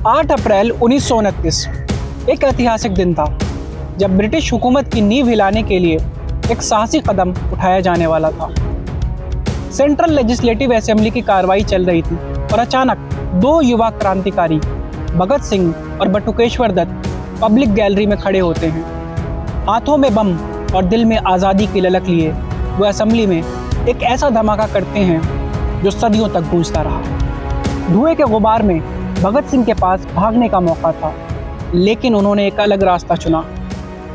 8 अप्रैल 1929 एक ऐतिहासिक दिन था जब ब्रिटिश हुकूमत की नींव हिलाने के लिए एक साहसी कदम उठाया जाने वाला था। सेंट्रल लेजिस्लेटिव असेंबली की कार्रवाई चल रही थी और अचानक दो युवा क्रांतिकारी भगत सिंह और बटुकेश्वर दत्त पब्लिक गैलरी में खड़े होते हैं। हाथों में बम और दिल में आज़ादी की ललक लिए वो असेंबली में एक ऐसा धमाका करते हैं जो सदियों तक गूंजता रहा। धुएं के गुबार में भगत सिंह के पास भागने का मौका था, लेकिन उन्होंने एक अलग रास्ता चुना।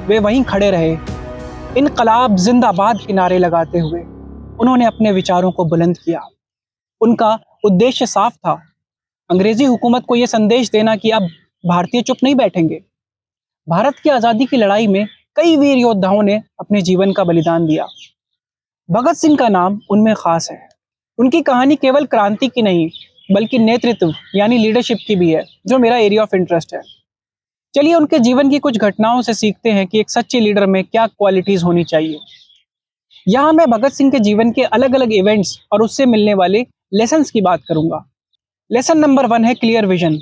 वे वहीं खड़े रहे, इनकलाब जिंदाबाद के नारे लगाते हुए उन्होंने अपने विचारों को बुलंद किया। उनका उद्देश्य साफ था, अंग्रेजी हुकूमत को यह संदेश देना कि अब भारतीय चुप नहीं बैठेंगे। भारत की आज़ादी की लड़ाई में कई वीर योद्धाओं ने अपने जीवन का बलिदान दिया। भगत सिंह का नाम उनमें खास है। उनकी कहानी केवल क्रांति की नहीं बल्कि नेतृत्व यानी लीडरशिप की भी है, जो मेरा एरिया ऑफ इंटरेस्ट है। चलिए उनके जीवन की कुछ घटनाओं से सीखते हैं कि एक सच्चे लीडर में क्या क्वालिटीज होनी चाहिए। यहाँ मैं भगत सिंह के जीवन के अलग अलग इवेंट्स और उससे मिलने वाले लेसन्स की बात करूंगा। लेसन नंबर 1 है क्लियर विजन।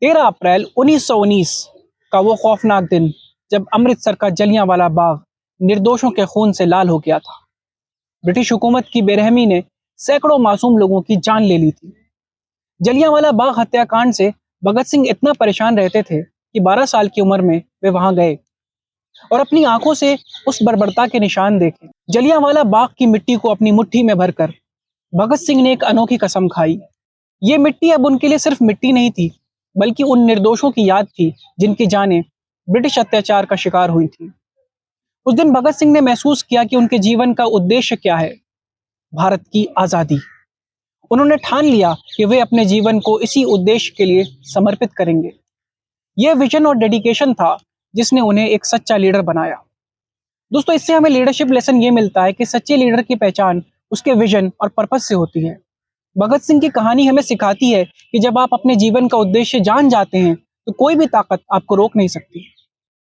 13 अप्रैल 1919 का वो खौफनाक दिन जब अमृतसर का जलियांवाला बाग निर्दोषों के खून से लाल हो गया था। ब्रिटिश हुकूमत की बेरहमी ने सैकड़ों मासूम लोगों की जान ले ली थी। जलियांवाला बाग हत्याकांड से भगत सिंह इतना परेशान रहते थे कि 12 साल की उम्र में वे वहां गए और अपनी आंखों से उस बर्बरता के निशान देखे। जलियांवाला बाग की मिट्टी को अपनी मुट्ठी में भरकर भगत सिंह ने एक अनोखी कसम खाई। ये मिट्टी अब उनके लिए सिर्फ मिट्टी नहीं थी, बल्कि उन निर्दोषों की याद थी जिनकी जानें ब्रिटिश अत्याचार का शिकार हुई थी। उस दिन भगत सिंह ने महसूस किया कि उनके जीवन का उद्देश्य क्या है, भारत की आज़ादी। उन्होंने ठान लिया कि वे अपने जीवन को इसी उद्देश्य के लिए समर्पित करेंगे। यह विजन और डेडिकेशन था जिसने उन्हें एक सच्चा लीडर बनाया। दोस्तों, इससे हमें लीडरशिप लेसन ये मिलता है कि सच्चे लीडर की पहचान उसके विजन और पर्पस से होती है। भगत सिंह की कहानी हमें सिखाती है कि जब आप अपने जीवन का उद्देश्य जान जाते हैं तो कोई भी ताकत आपको रोक नहीं सकती।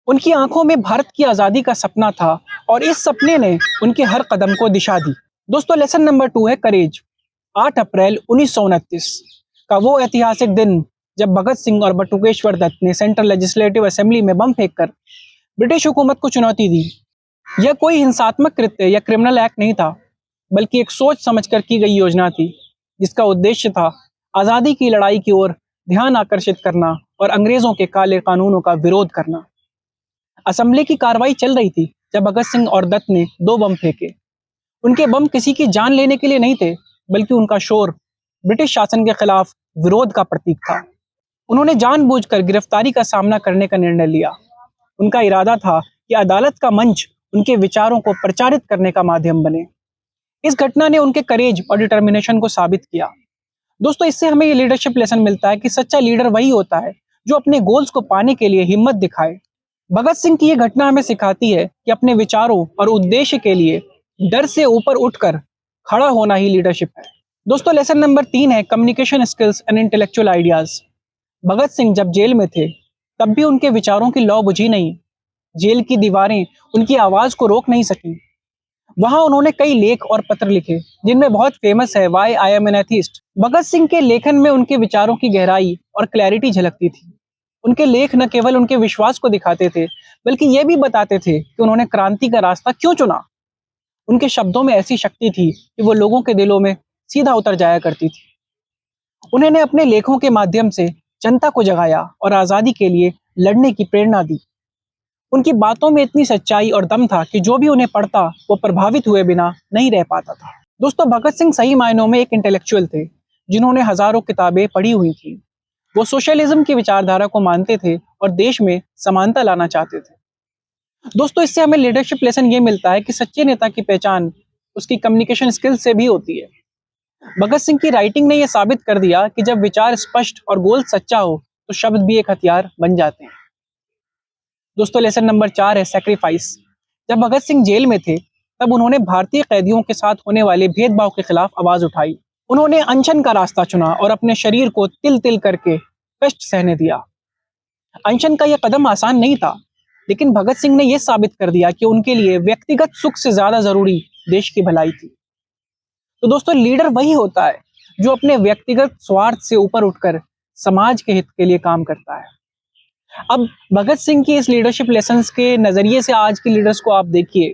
उनकी आंखों में भारत की आज़ादी का सपना था और इस सपने ने उनके हर कदम को दिशा दी। दोस्तों, लेसन नंबर 2 है करेज। 8 अप्रैल 1929 का वो ऐतिहासिक दिन जब भगत सिंह और बटुकेश्वर दत्त ने सेंट्रल लेजिस्लेटिव असेंबली में बम फेंककर ब्रिटिश हुकूमत को चुनौती दी। यह कोई हिंसात्मक कृत्य या क्रिमिनल एक्ट नहीं था, बल्कि एक सोच समझकर की गई योजना थी जिसका उद्देश्य था आज़ादी की लड़ाई की ओर ध्यान आकर्षित करना और अंग्रेजों के काले कानूनों का विरोध करना। असेंबली की कार्रवाई चल रही थी जब भगत सिंह और दत्त ने 2 बम फेंके। उनके बम किसी की जान लेने के लिए नहीं थे, बल्कि उनका शोर ब्रिटिश शासन के खिलाफ विरोध का प्रतीक था। उन्होंने जानबूझकर गिरफ्तारी का सामना करने का निर्णय लिया। उनका इरादा था कि अदालत का मंच उनके विचारों को प्रचारित करने का माध्यम बने। इस घटना ने उनके करेज और डिटर्मिनेशन को साबित किया। दोस्तों, इससे हमें ये लीडरशिप लेसन मिलता है कि सच्चा लीडर वही होता है जो अपने गोल्स को पाने के लिए हिम्मत दिखाए। भगत सिंह की ये घटना हमें सिखाती है कि अपने विचारों और उद्देश्य के लिए डर से ऊपर उठकर खड़ा होना ही लीडरशिप है। दोस्तों, लेसन नंबर 3 है communication skills and intellectual ideas. Bhagat Singh जब जेल में थे तब भी उनके विचारों की लौ बुझी नहीं। जेल की दीवारें उनकी आवाज को रोक नहीं सकी। वहां उन्होंने कई लेख और पत्र लिखे, जिनमें बहुत फेमस है why I am an atheist. Bhagat Singh के लेखन में उनके विचारों की गहराई और क्लैरिटी झलकती थी। उनके लेख न केवल उनके विश्वास को दिखाते थे, बल्कि यह भी बताते थे कि उन्होंने क्रांति का रास्ता क्यों चुना। उनके शब्दों में ऐसी शक्ति थी कि वो लोगों के दिलों में सीधा उतर जाया करती थी। उन्होंने अपने लेखों के माध्यम से जनता को जगाया और आज़ादी के लिए लड़ने की प्रेरणा दी। उनकी बातों में इतनी सच्चाई और दम था कि जो भी उन्हें पढ़ता वो प्रभावित हुए बिना नहीं रह पाता था। दोस्तों, भगत सिंह सही मायनों में एक इंटेलेक्चुअल थे जिन्होंने हजारों किताबें पढ़ी हुई थी। वो सोशलिज्म की विचारधारा को मानते थे और देश में समानता लाना चाहते थे। दोस्तों, इससे हमें लीडरशिप लेसन ये मिलता है कि सच्चे नेता की पहचान उसकी कम्युनिकेशन स्किल्स से भी होती है। भगत सिंह की राइटिंग ने यह साबित कर दिया कि जब विचार स्पष्ट और गोल सच्चा हो तो शब्द भी एक हथियार बन जाते हैं। दोस्तों, लेसन नंबर 4 है सैक्रिफाइस। जब भगत सिंह जेल में थे तब उन्होंने भारतीय कैदियों के साथ होने वाले भेदभाव के खिलाफ आवाज उठाई। उन्होंने अनशन का रास्ता चुना और अपने शरीर को तिल तिल करके कष्ट सहने दिया। अनशन का यह कदम आसान नहीं था, लेकिन भगत सिंह ने यह साबित कर दिया कि उनके लिए व्यक्तिगत सुख से ज्यादा जरूरी देश की भलाई थी। तो दोस्तों, लीडर वही होता है जो अपने व्यक्तिगत स्वार्थ से ऊपर उठकर समाज के हित के लिए काम करता है। अब भगत सिंह की इस लीडरशिप लेसन्स के नज़रिए से आज के लीडर्स को आप देखिए,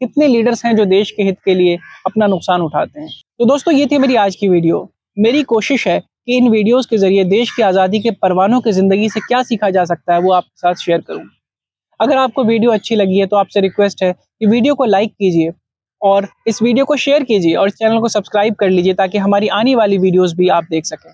कितने लीडर्स हैं जो देश के हित के लिए अपना नुकसान उठाते हैं। तो दोस्तों, ये थी मेरी आज की वीडियो। मेरी कोशिश है कि इन वीडियोस के जरिए देश की आज़ादी के परवानों की ज़िंदगी से क्या सीखा जा सकता है वो आपके साथ शेयर करूँ। अगर आपको वीडियो अच्छी लगी है तो आपसे रिक्वेस्ट है कि वीडियो को लाइक कीजिए और इस वीडियो को शेयर कीजिए और चैनल को सब्सक्राइब कर लीजिए ताकि हमारी आने वाली वीडियोस भी आप देख सकें।